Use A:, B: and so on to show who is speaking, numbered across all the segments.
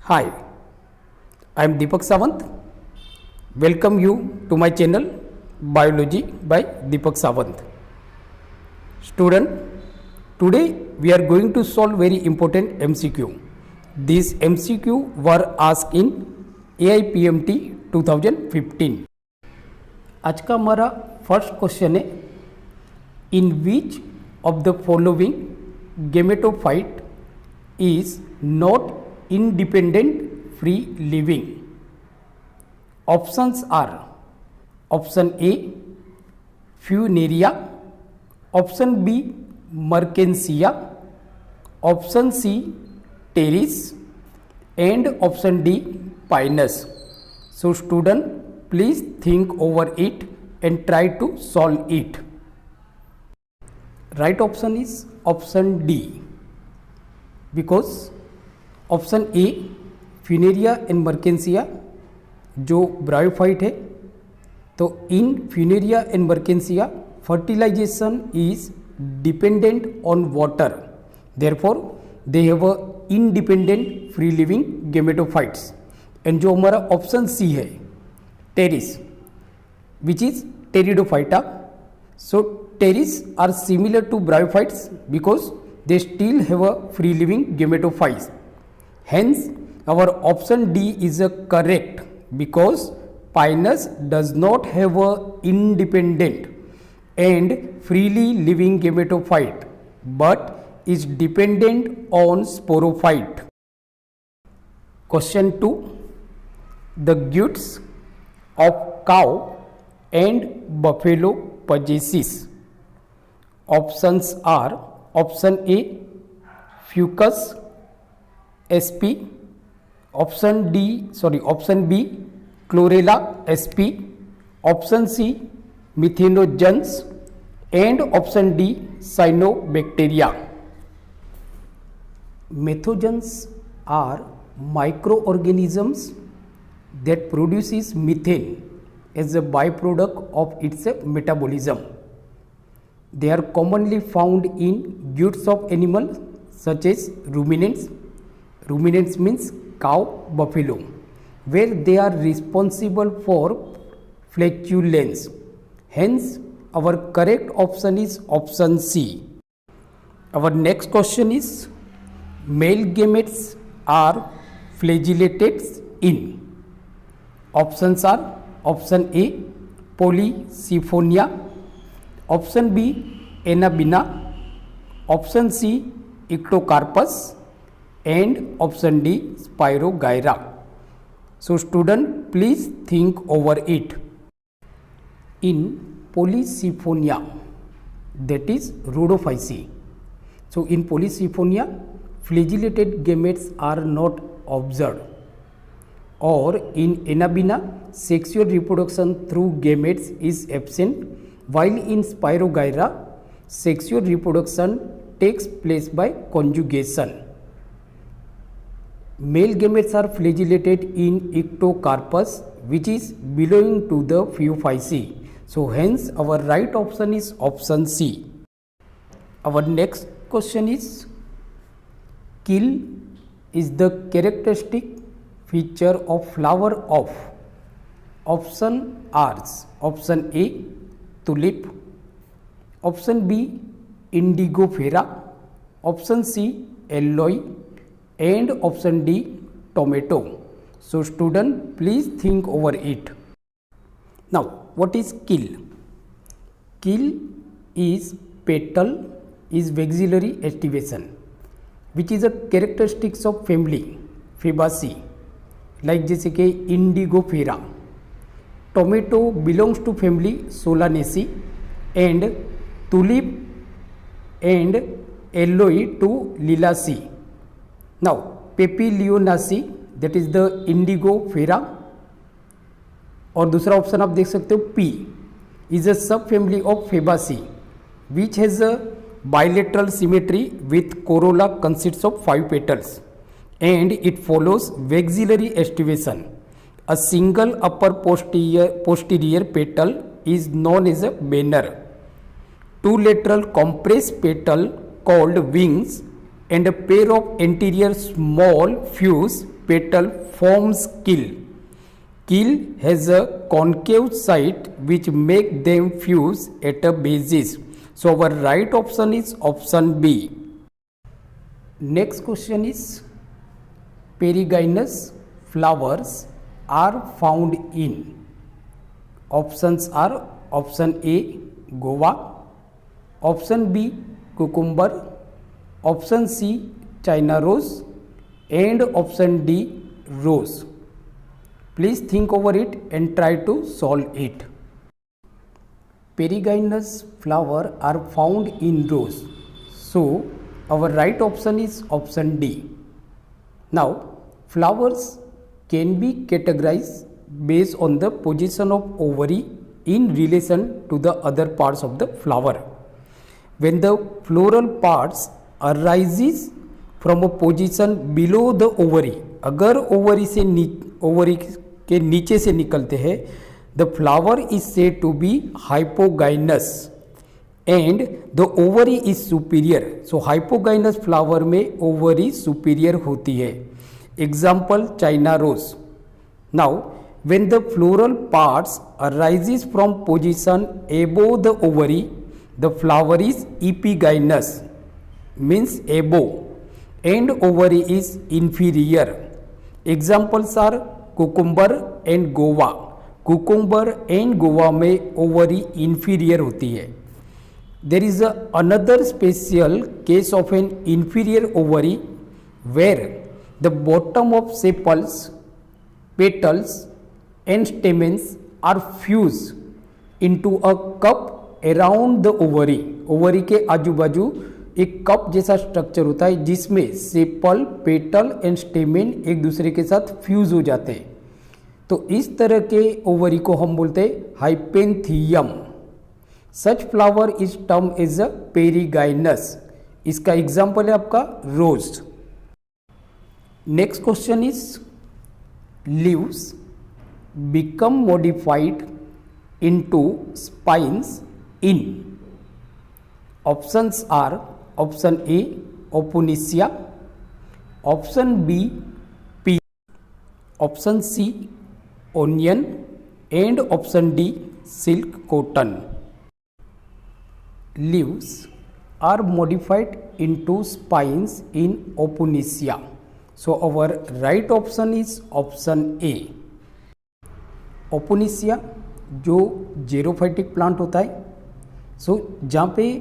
A: Hi, I am Deepak Sawant. Welcome you to my channel Biology by Deepak Sawant. Student, today we are going to solve very important MCQ. These MCQ were asked in AIPMT 2015. आज का हमारा first question है, in which of the following gametophyte is not independent free living. Options are option A Funaria, option B Mertensia, option C Pteris and option D Pinus. So student, please think over it and try to solve it. Right option is option D, because option A funaria and marchantia जो bryophyte है, तो in funaria and marchantia fertilization is dependent on water, therefore they have a independent free living gametophytes. And जो हमारा option C है pteris, which is pteridophyta, so pteris are similar to bryophytes because they still have a free living gametophytes. Hence, our option D is a correct because Pinus does not have a independent and freely living gametophyte but is dependent on sporophyte. Question 2. The guts of cow and buffalo possesses. Options are option A fucus SP, option B chlorella SP, option C methanogens and option D cyanobacteria. Methogens are microorganisms that produces methane as a byproduct of its metabolism. They are commonly found in guts of animals such as ruminants. Ruminants means cow, buffalo, where they are responsible for flatulence. Hence, our correct option is option C. Our next question is, male gametes are flagellated in. Options are option A Polysiphonia, option B Anabina, option C Ectocarpus and option D Spirogyra. So student, please think over it. In Polysiphonia, that is Rhodophyceae. So in Polysiphonia, flagellated gametes are not observed. Or in Anabina, sexual reproduction through gametes is absent, while in Spirogyra, sexual reproduction takes place by conjugation. Male gametes are flagellated in Ectocarpus, which is belonging to the Phaeophyceae. So hence our right option is option C. Our next question is, kill is the characteristic feature of flower of. Option are option A tulip, option B indigofera, option C aloe and option D tomato. So student, please think over it. Now, what is kill? Kill is petal is vexillary estivation, which is a characteristics of family Fabaceae, like जैसे कि indigofera. Tomato belongs to family Solanaceae and tulip and aloe to Liliaceae. Now, Papilionaceae, that is the indigofera. और दूसरा option आप देख सकते हो P is a सब family of Fabaceae which has a bilateral symmetry with corolla consists of 5 petals and it follows vexillary estivation. A single upper posterior petal is known as a banner. Two lateral compressed petal called wings and a pair of anterior small fuse petal forms kill. Kill has a concave site which make them fuse at a basis. So our right option is option B. Next question is perigynous flowers are found in. Options are option A guava, option B cucumber, option C China rose and option D rose. Please think over it and try to solve it. Perigynous flower are found in rose. So our right option is option D. Now flowers can be categorized based on the position of ovary in relation to the other parts of the flower. When the floral parts arises from a position below the ovary, अगर ovary के नीचे से निकलते हैं, the flower is said to be hypogynous and the ovary is superior. So hypogynous flower में ovary superior होती है. Example China rose. Now when the floral parts arises from position above the ovary, the flower is epigynous, means above, and ovary is inferior. Examples are cucumber and guava. Cucumber and guava में ovary inferior होती है. There is another special case of an inferior ovary where the bottom of sepals, petals and stamens are fused into a cup around the ovary. Ovary के आजू बाजू एक cup जैसा structure होता है जिसमें सेपल, पेटल एंड स्टेमेन एक दूसरे के साथ फ्यूज हो जाते हैं. तो इस तरह के ओवरी को हम बोलते हैं hypanthium. Such flower is term as a perigynous. इसका एग्जाम्पल है आपका rose. Next question is leaves become modified into spines in. Options are option A opuntia, option B pea, option C onion and option D silk cotton. Leaves are modified into spines in opuntia. So our right option is option A. Opuntia जो xerophytic plant होता है, सो जहाँ पे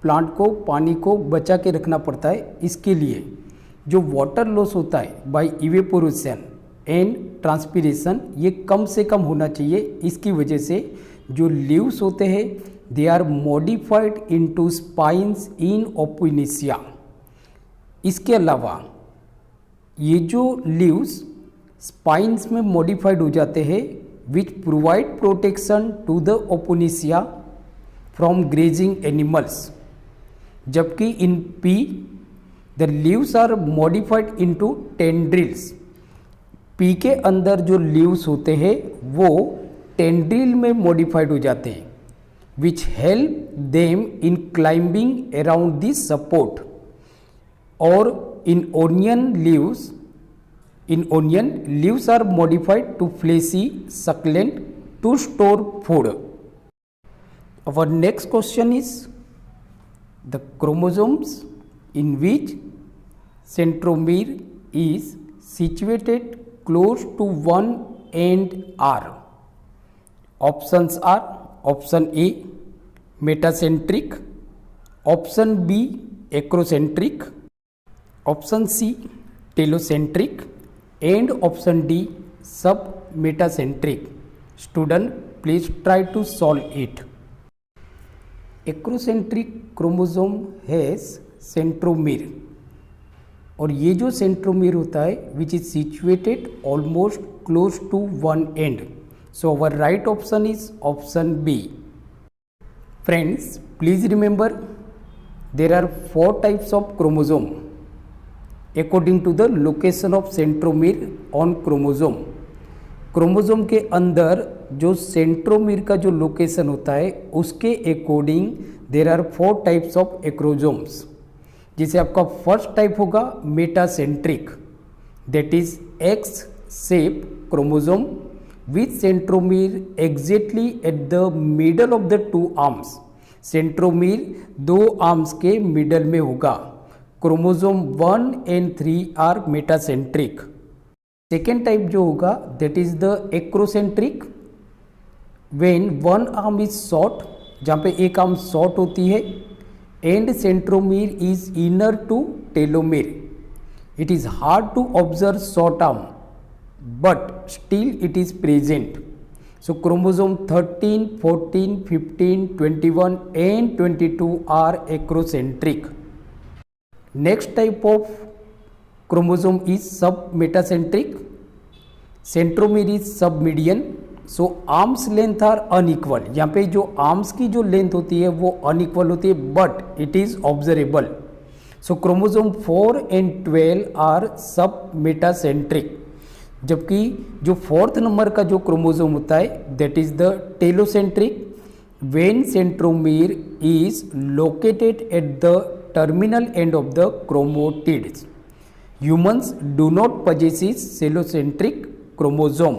A: plant को पानी को बचा के रखना पड़ता है, इसके लिए जो वाटर लॉस होता है बाय इवेपोरेशन एंड ट्रांसपीरेशन ये कम से कम होना चाहिए. इसकी वजह से जो लीव्स होते हैं they are modified into spines in opuntia. इसके अलावा ये जो लीव्स स्पाइन्स में मॉडिफाइड हो जाते हैं which provide protection to the opuntia from grazing animals. जबकि in pea the leaves are modified into tendrils. Pea के अंदर जो लीव्स होते हैं वो टेंड्रिल में मॉडिफाइड हो जाते हैं which help them in climbing around this support. और in onion leaves are modified to fleshy succulent to store food. Our next question is the chromosomes in which centromere is situated close to one end are. Options are option A metacentric, option B acrocentric, option C telocentric and option D submetacentric. Student, please try to solve it. Acrocentric chromosome has centromere. और ये जो centromere होता है which is situated almost close to one end. So our right option is option B. Friends, please remember there are 4 types of chromosome according to the location of centromere on chromosome. Chromosome के अंदर जो सेंट्रोमीर का जो location होता है उसके according there are 4 types of acrosomes. जैसे आपका फर्स्ट टाइप होगा metacentric. that is X shape chromosome with centromere exactly at the middle of the two arms. Centromere दो आर्म्स के मिडल में होगा. Chromosome 1 and 3 are metacentric. Second type जो होगा that is the acrocentric. When one arm is short, जहाँ पे एक arm short होती है, and centromere is inner to telomere. It is hard to observe short arm but still it is present. So chromosome 13, 14, 15, 21 and 22 are acrocentric. Next type of chromosome is submetacentric. Centromere is submedian. So arms length are unequal. यहाँ पे जो arms की जो length होती है वो unequal होती है but it is observable. So chromosome 4 and 12 are submetacentric. जबकि जो फोर्थ नंबर का जो क्रोमोसोम होता है that is the telocentric. When centromere is located at the terminal end of the chromatids. Humans do not possess telocentric chromosome.